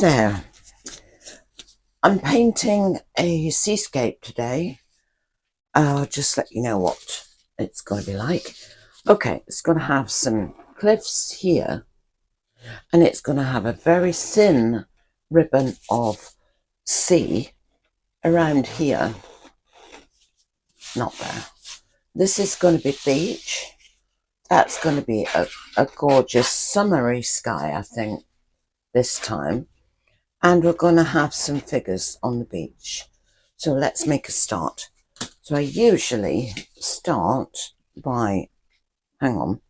there. I'm painting a seascape today. I'll just let you know what it's going to be like. Okay, it's going to have some cliffs here, and it's going to have a very thin ribbon of sea around here. Not there. This is going to be beach. That's going to be a gorgeous summery sky, I think, this time. And we're going to have some figures on the beach. So let's make a start. So I usually start by, hang on.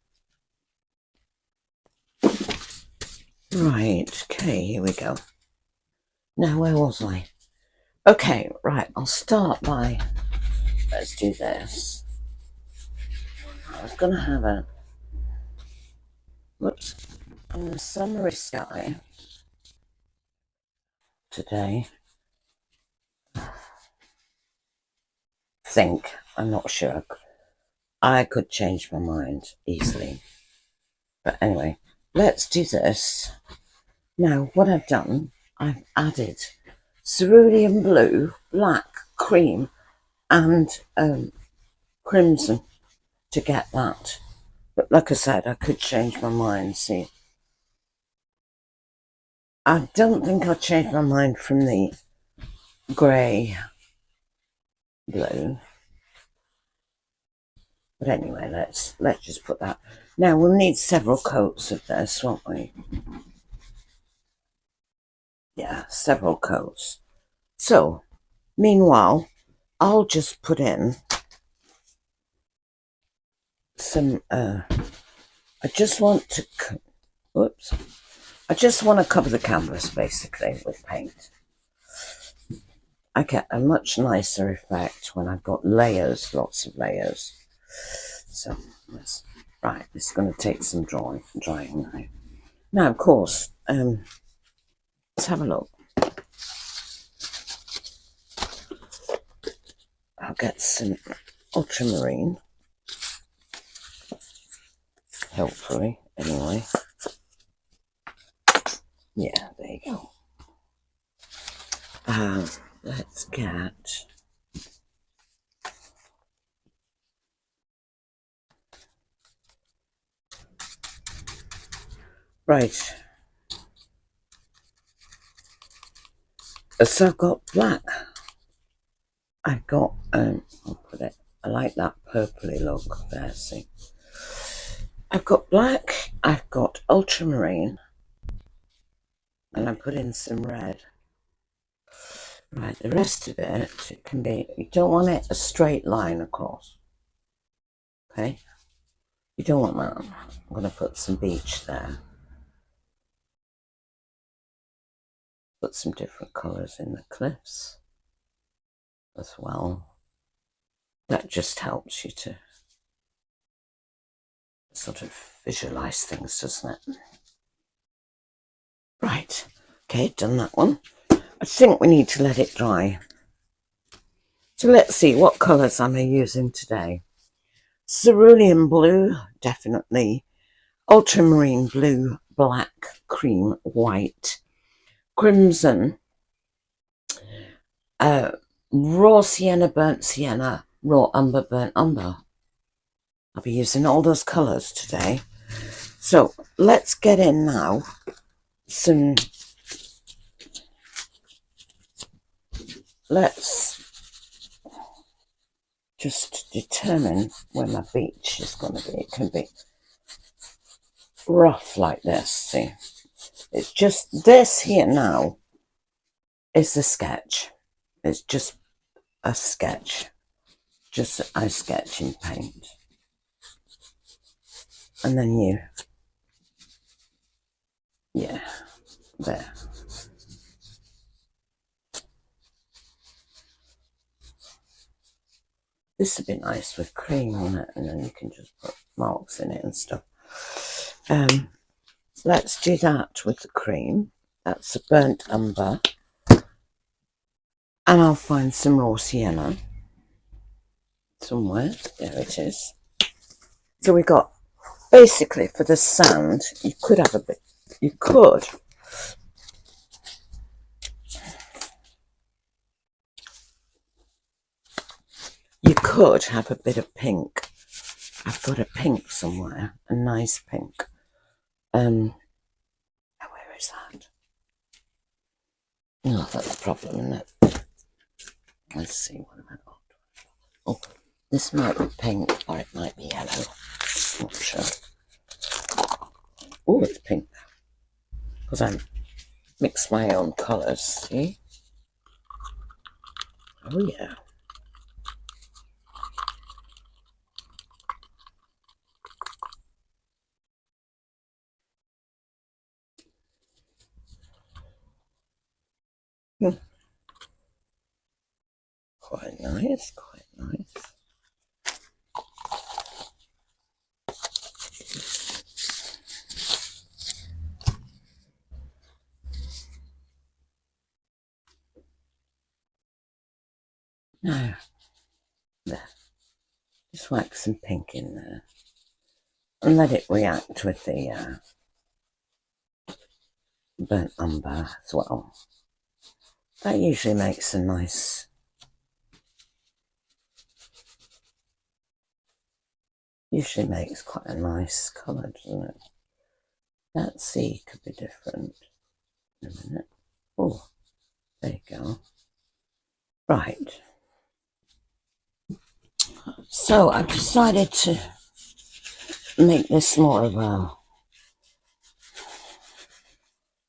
Right, okay, here we go. Now, where was I? Okay, right, I'll start by, let's do this. I was going to have a, whoops, a summery sky today. I'm not sure. I could change my mind easily. But anyway, let's do this. Now, what I've done, I've added cerulean blue, black, cream, and crimson to get that. But like I said, I could change my mind, see. I don't think I'll change my mind from the grey blue. But anyway, let's just put that. Now, we'll need several coats of this, won't we? Yeah, several coats. So, meanwhile, I'll just put in some, I just want to cover the canvas, basically, with paint. I get a much nicer effect when I've got layers, lots of layers. So, right, this is going to take some drying now. Now, of course, let's have a look. I'll get some ultramarine, hopefully, anyway. Yeah, there you go. Let's get right. So I've got black. I've got I'll put it. I like that purpley look there. See, I've got black. I've got ultramarine, and I put in some red. Right, the rest of it can be. You don't want it a straight line across. Okay, you don't want that. I'm going to put some beach there. Put some different colours in the cliffs as well. That just helps you to sort of visualise things, doesn't it? Right, okay, done that one. I think we need to let it dry. So let's see, what colours am I using today? Cerulean blue, definitely. Ultramarine blue, black, cream, white. Crimson. Raw sienna, burnt sienna, raw umber, burnt umber. I'll be using all those colours today. So let's get in now some, let's just determine where my beach is going to be. It can be rough like this, see. It's just this here now is the sketch. It's just a sketch. Just I sketch in paint. And then yeah, there. This would be nice with cream on it, and then you can just put marks in it and stuff. Let's do that with the cream. That's a burnt umber. And I'll find some raw sienna somewhere. There it is. So we got, basically for the sand, you could have a bit, you could could have a bit of pink. I've got a pink somewhere, a nice pink. Where is that? No, that's the problem, isn't it? Let's see, what have I got? Oh, this might be pink or it might be yellow. Not sure. Oh, it's pink. Because I mix my own colours, see? Oh, yeah. Quite nice, quite nice. Now, there. Just whack some pink in there. And let it react with the burnt umber as well. That usually makes a nice... Usually makes quite a nice colour, doesn't it? That sea could be different. In a minute. Oh, there you go. Right. So I've decided to make this more of a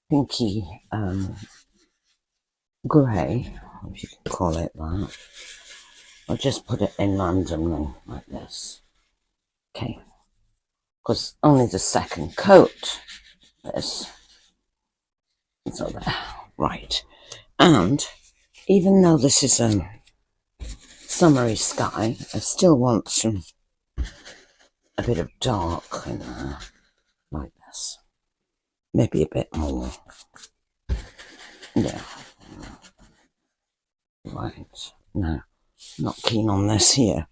pinky grey, if you can call it that. I'll just put it in randomly like this. Okay. Because only the second coat this. So there. Right. And even though this is a summery sky, I still want a bit of dark in there, like this. Maybe a bit more. Yeah. Right. No, not keen on this here.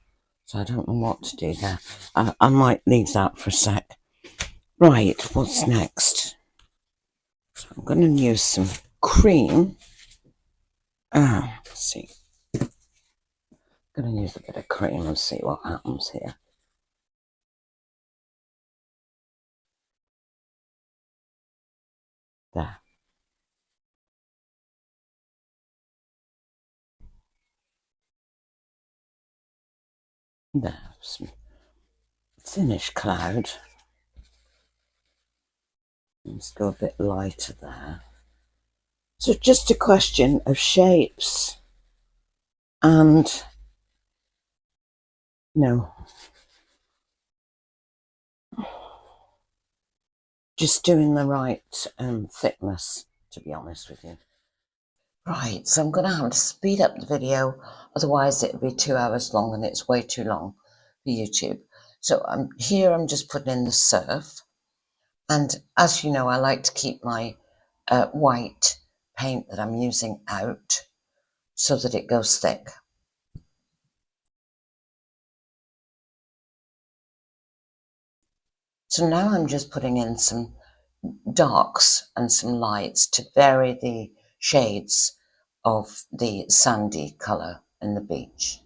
So I don't know what to do there. I might leave that for a sec. Right, what's next? So I'm going to use some cream. Let's see. I'm going to use a bit of cream and see what happens here. There. There. Some thinnish cloud. Let's go a bit lighter there. So just a question of shapes and just doing the right thickness, to be honest with you. Right, so I'm going to have to speed up the video, otherwise it'll be 2 hours long and it's way too long for YouTube. So I'm just putting in the surf, and as you know, I like to keep my white paint that I'm using out so that it goes thick. So now I'm just putting in some darks and some lights to vary the shades of the sandy colour in the beach.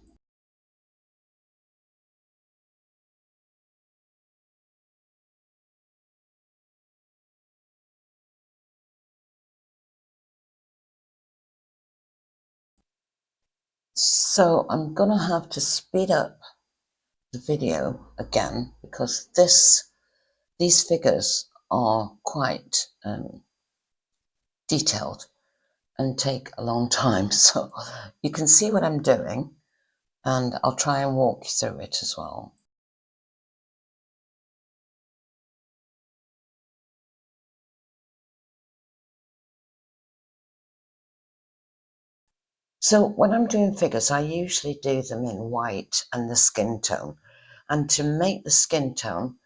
So I'm going to have to speed up the video again because these figures are quite detailed and take a long time. So you can see what I'm doing and I'll try and walk you through it as well. So when I'm doing figures, I usually do them in white and the skin tone. And to make the skin tone,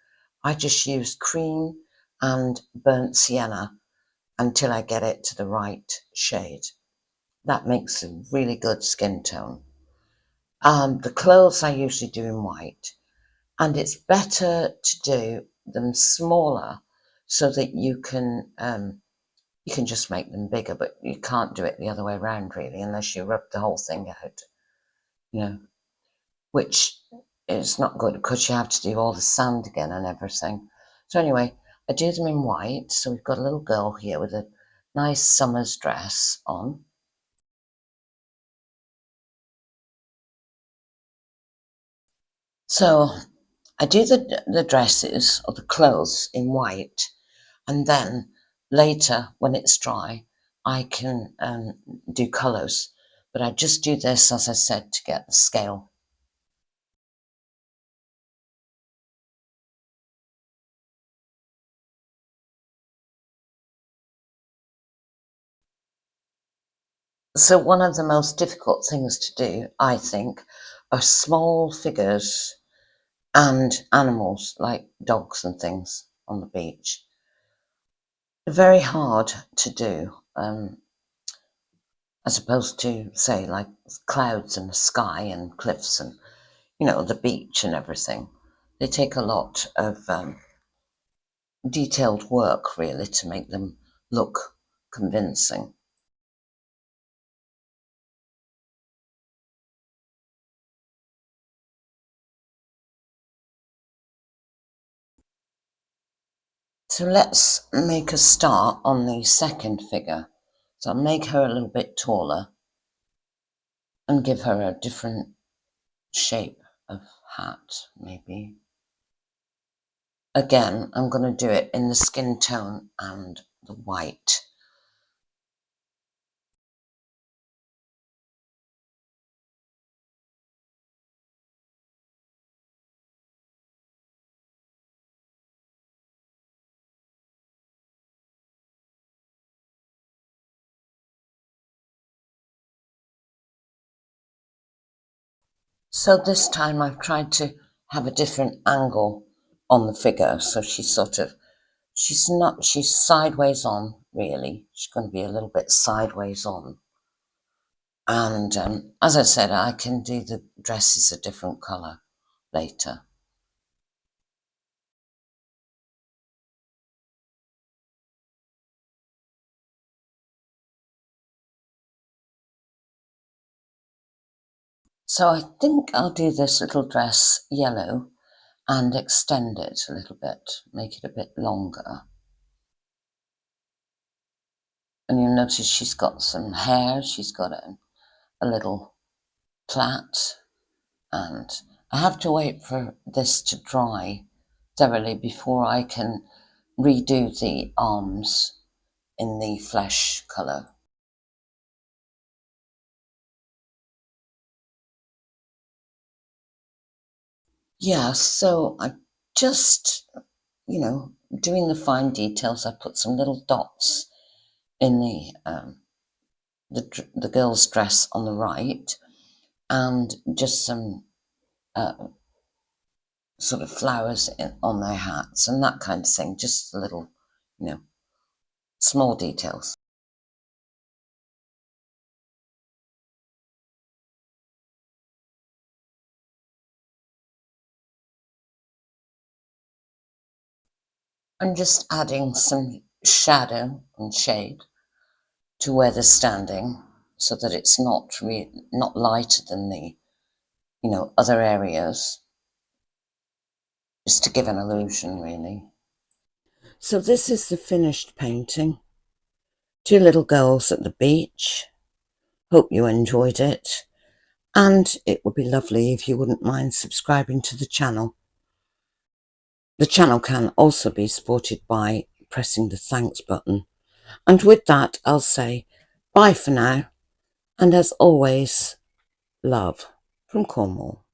I just use cream and burnt sienna until I get it to the right shade. That makes a really good skin tone. The clothes I usually do in white, and it's better to do them smaller so that you can just make them bigger, but you can't do it the other way around really unless you rub the whole thing out, you know. which is not good because you have to do all the sand again and everything. So anyway, I do them in white. So we've got a little girl here with a nice summer's dress on. So I do the dresses or the clothes in white, and then later when it's dry, I can do colours. But I just do this, as I said, to get the scale. So one of the most difficult things to do, I think, are small figures and animals like dogs and things on the beach. Very hard to do, as opposed to, say, like clouds and the sky and cliffs and, the beach and everything. They take a lot of detailed work, really, to make them look convincing. So let's make a start on the second figure. So I'll make her a little bit taller and give her a different shape of hat, maybe. Again, I'm going to do it in the skin tone and the white. So this time I've tried to have a different angle on the figure. So she's sideways on, really. She's going to be a little bit sideways on. And as I said, I can do the dresses a different colour later. So I think I'll do this little dress yellow and extend it a little bit, make it a bit longer. And you'll notice she's got some hair, she's got a little plait, and I have to wait for this to dry thoroughly before I can redo the arms in the flesh colour. Yeah, so I just, doing the fine details. I put some little dots in the girl's dress on the right, and just some sort of flowers on their hats and that kind of thing. Just little, small details. I'm just adding some shadow and shade to where they're standing, so that it's not lighter than the other areas, just to give an illusion, really. So this is the finished painting. Two little girls at the beach. Hope you enjoyed it, and it would be lovely if you wouldn't mind subscribing to the channel. The channel can also be supported by pressing the thanks button. And with that, I'll say bye for now, and as always, love from Cornwall.